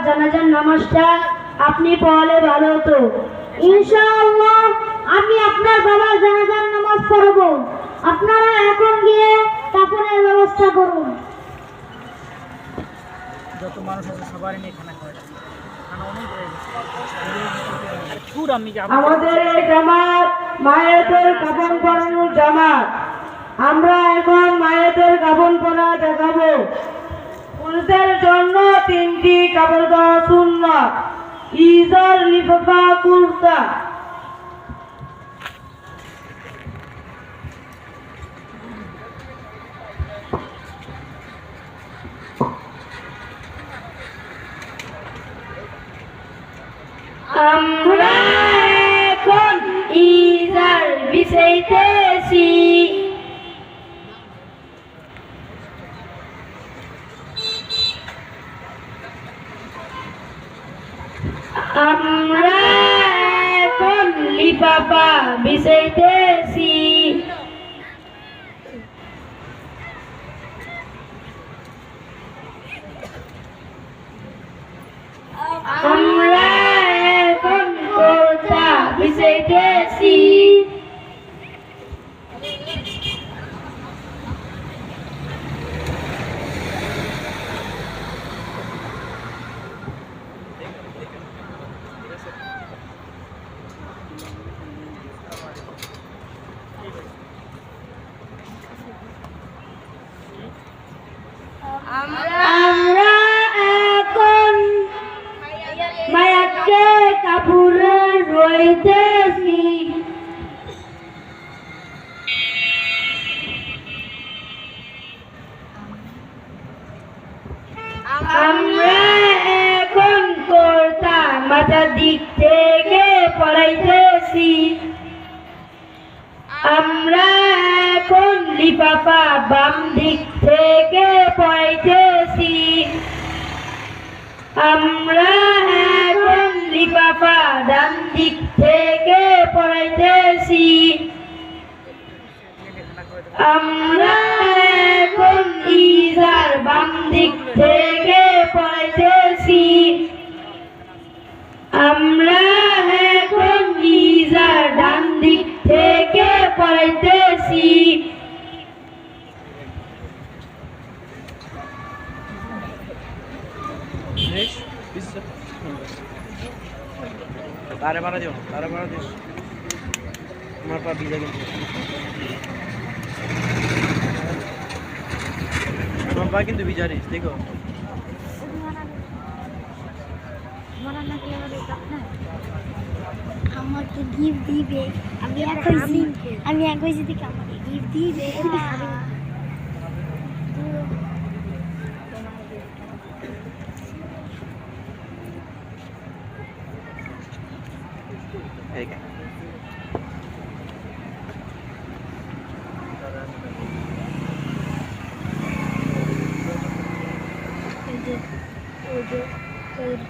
জানাজার নামাজটা আপনি পড়ালে ভালো হতো। ইনশাআল্লাহ আমি আপনার বাবার জানাজার নামাজ পড়াবো। আপনারা এখন গিয়ে কাফনের ব্যবস্থা করুন। যত মানুষ আছে সবারই নিয়ে খানা খাওয়া যায়। খানা অনেক হয়ে গেছে। আমাদের এই জামাত মায়েদের কাফন পরানোর জামাত। আমরা এখন মায়েদের কাফন পরা দেখাবো। পুরুষের জন্য 3টি কাপড় দেওয়া সুন্নাত। ইজার, লিফাফা, কুর্তা। আমরা এখন ইজার বিছাইতেছি। আমরা এখন লিফাফা বিছাইতেছি। আমরা এখন কুর্তা বিছাইতেছি। আমরা এখন মায়াকে কাপড়ে রইতেছি। আমরা এখন কুর্তা মাথার দিক থেকে পরাইতেছি। আমরা এখন লিফাফা বাম দিক থেকে পরাইতেছি। আমরা এখন লিফাফা ডান দিক থেকে পরাইতেছি। আমরা এখন ইজার বাম দিক থেকে পরাইতেছি। আমরা এখন ইজার ডান দিক থেকে পরাইতেছি। তারে মারা দিও, তারে মারা দিস। আমার পা ভিজে গেছে। আমার পা কিন্তু ভিজা নেই, দেখো। আমাকে গিফট দিবে। আমি একই যদি আমাকে গিফট দিবে।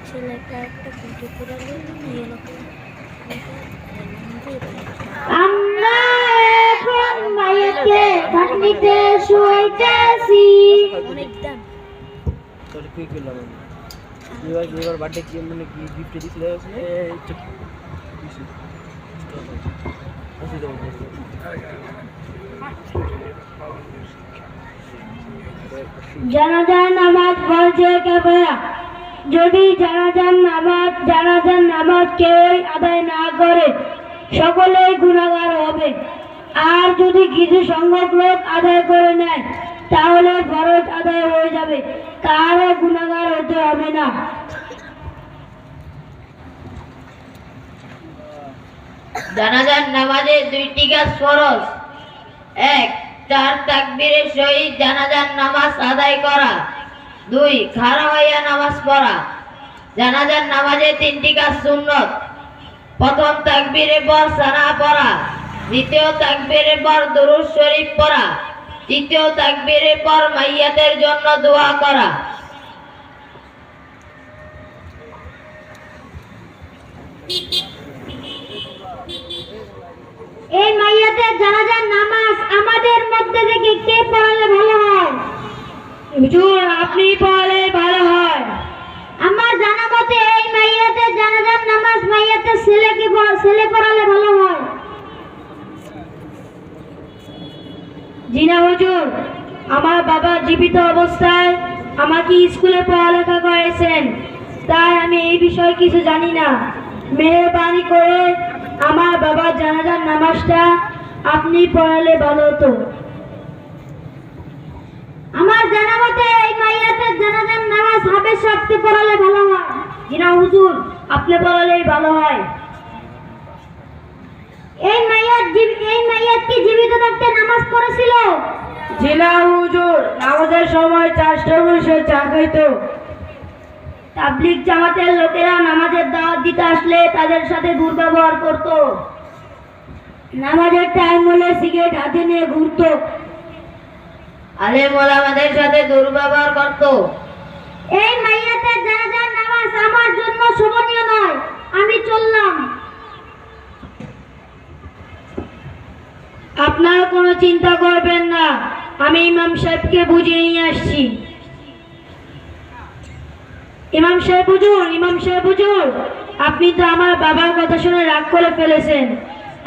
ছেলেটা একটা ভিডিও করে নিয়ে এলো। আমরা এখন মায়েকে খাটনিতে শুইতেছি। তোর কি করলাম আমি? দুইবার বার্থডে কি মানে কি গিফট দিছিল আসলে? এই তো দিছি। আসলে তো জানাজার নামাজ পড়ছে কেবল যদি জানাজার নামাজ কেউ আদায় না করে সকলেই গুনাহগার হবে। আর যদি কিছু সংখ্যক লোক আদায় করে নেয় তাহলে ফরজ আদায় হয়ে যাবে, কারও গুনাহগার হতে হবে না। জানাজার নামাজে 2টি কাজ ফরজ। 1. 4 তাকবীরের সহিত জানাজার নামাজ আদায় করা। 2. খাড়া হইয়া নামাজ পড়া। জানাজার নামাজে 3টি কাজ সুন্নত। প্রথম তাকবীরের পর সানা পড়া। দ্বিতীয় তাকবীরের পর দুরূদ শরীফ পড়া। তৃতীয় তাকবীরের পর মাইয়াতের জন্য দোয়া করা। এই মাইয়াতের জানাজার নামাজ আমাদের মধ্যে থেকে কে পড়ালে ভালো হয়? হুজুর, আপনি পড়ালে ভালো হয়। আমার জানা ছেলে পড়ালে ভালো হয়? জি না হুজুর, আমার বাবা জীবিত অবস্থায় আমাকে স্কুলে পড়ালেখা করেছেন, তাই আমি এই বিষয়ে কিছু জানি না। মেহেরবানি করে আমার বাবার জানাজার নামাজটা আপনি পড়ালে ভালো হতো। আমার জানা মতে এই মাইয়াতের জানাজার নামাজ হাফেজ সাহেবকে পড়ালে ভালো হয়। জি না হুজুর, আপনি পড়ালেই ভালো হয়। এই মাইয়াত কি জীবিত থাকতে নামাজ পড়েছিল? জি না হুজুর, নামাজের সময় চাষটা বসে চা খাইতো। তাবলিগ জামাতের লোকেরা নামাজের দাওয়াত দিতে আসলে তাদের সাথে দুর্ব্যবহার করত। নামাজের টাইম হলে সিগারেট হাতে নিয়ে ঘুরতো। আলেম ওলামাদের সাথে দুর্ব্যবহার করত। এই মাইয়াতের জানাজার নামাজ আমার জন্য শোভনীয় নয়। আমি চললাম। আপনারা কোনো চিন্তা করবেন না, আমি ইমাম সাহেবকে বুঝিয়ে নিয়ে আসছি। ইমাম সাহেব হুজুর, আপনি তো আমার বাবার কথা শুনে রাগ করে ফেলেছেন।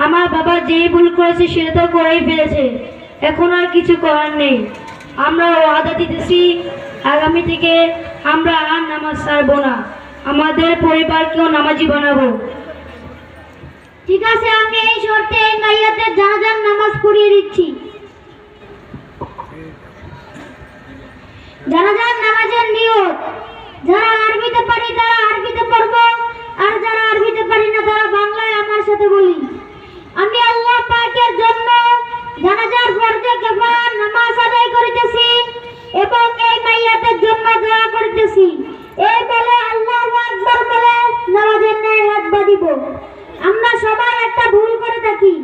আমার বাবা যেই ভুল করেছে সেটা তো করেই ফেলেছে, এখন আর কিছু করার নেই। আমরা ওয়াদা দিতেছি, আগামী থেকে আমরা আর নামাজ ছাড়বো না, আমাদের পরিবারকেও নামাজি বানাবো। ঠিক আছে, আমি এই শর্তে এই মাইয়াতের জানাজার নামাজ পড়িয়ে দিচ্ছি। জানাজার নামাজের নিয়ত: যারা আরবিতে পারি তারা আরবিতে পড়বো, আর যারা আরবিতে পারি না তারা বাংলায় আমার সাথে বলি। আমি আল্লাহ পাকের জন্য জানাজার ফরজে কিফায়ার নামাজ আদায় করিতেছি এবং এই মাইয়াতের জন্য দোয়া করিতেছি। এই বলে আল্লাহু আকবার বলে নামাজের ন্যায় হাত বাঁধিব। আমরা সবাই একটা ভুল করে থাকি,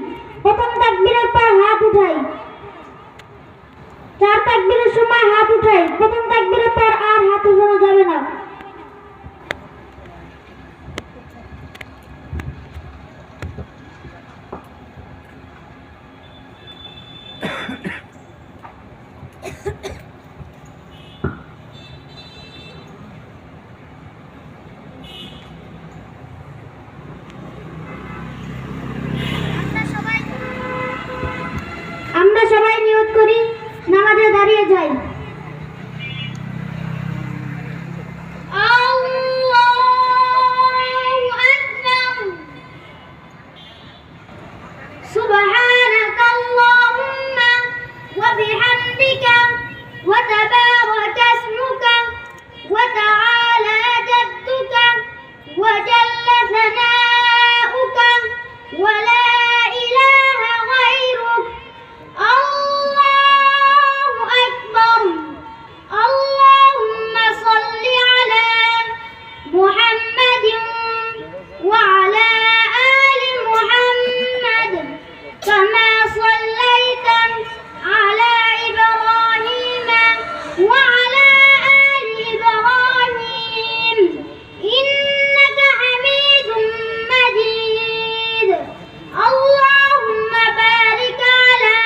প্রথম তাকবীরের পর হাত উঠাই, 4 তাকবীরের সময় হাত উঠাই, প্রথম তাকবীরের পর আর হাত উঠানো যাবে না। আমরা সবাই নিয়ত করি, নামাজে দাঁড়িয়ে যাই। سبحانك اللهم وبحمدك وتبارك اسمك وتعالى جدك وجل ثناؤك ولا إله غيرك. الله أكبر. اللهم صل على محمد وعلى آل محمد كما صليت على إبراهيم وعلى آل إبراهيم إنك حميد مجيد. اللهم بارك على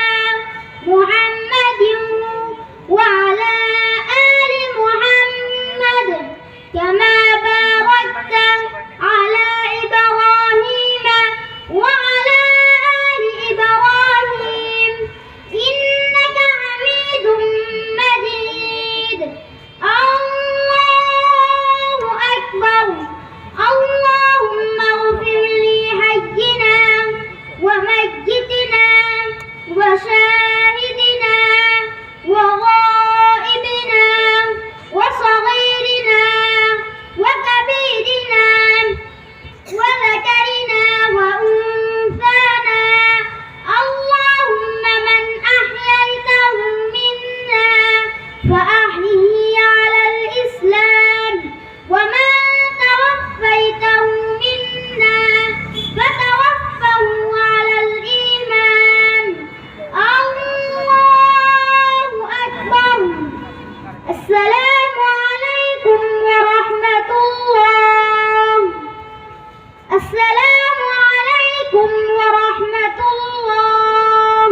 محمد وعلى آل محمد كما باركت على إبراهيم وعلى آل إبراهيم إنك حميد مجيد. الله أكبر. اللهم اغفر لي حينا وميتنا وشاهدنا وغائبنا وصغيرنا وكبيرنا وذكرنا وأنثانا. اللهم من أحييته منا فأحيه على الإسلام، ومن توفيته منا فتوفه على الإيمان. الله أكبر. السلام عليكم ورحمة الله. السلام عليكم ورحمة الله.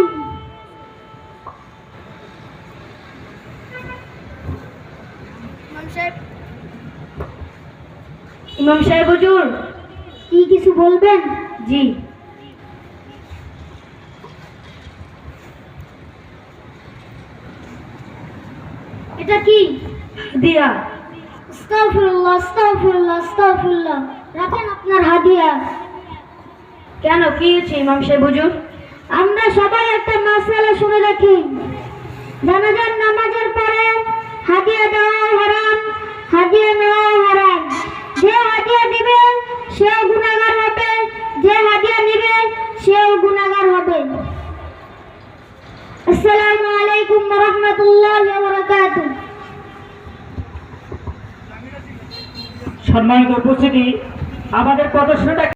ইমাম সাহেব হুজুর, কি কিছু বলবেন? জি। এটা কি? দিয়া। আস্তাগফিরুল্লাহ, আস্তাগফিরুল্লাহ, আস্তাগফিরুল্লাহ। রাখেন আপনার হাদিয়া। কেন, কি হয়েছে ইমাম সাহেব হুজুর? আমরা সবাই একটা মাসালা শুনে রাখি, জানাজার নামাজের পরে হাদিয়া দেওয়া হারাম, হাদিয়া নেওয়া হারাম। যে হাদিয়া দিবে সেও গুনাহগার হবে, যে হাদিয়া নিবে সেও গুনাহগার হবে। আসসালামু আলাইকুম ওয়া রাহমাতুল্লাহি ওয়া বারাকাতুহু। সম্মানিত উপস্থিতি, আমাদের প্রদর্শনটা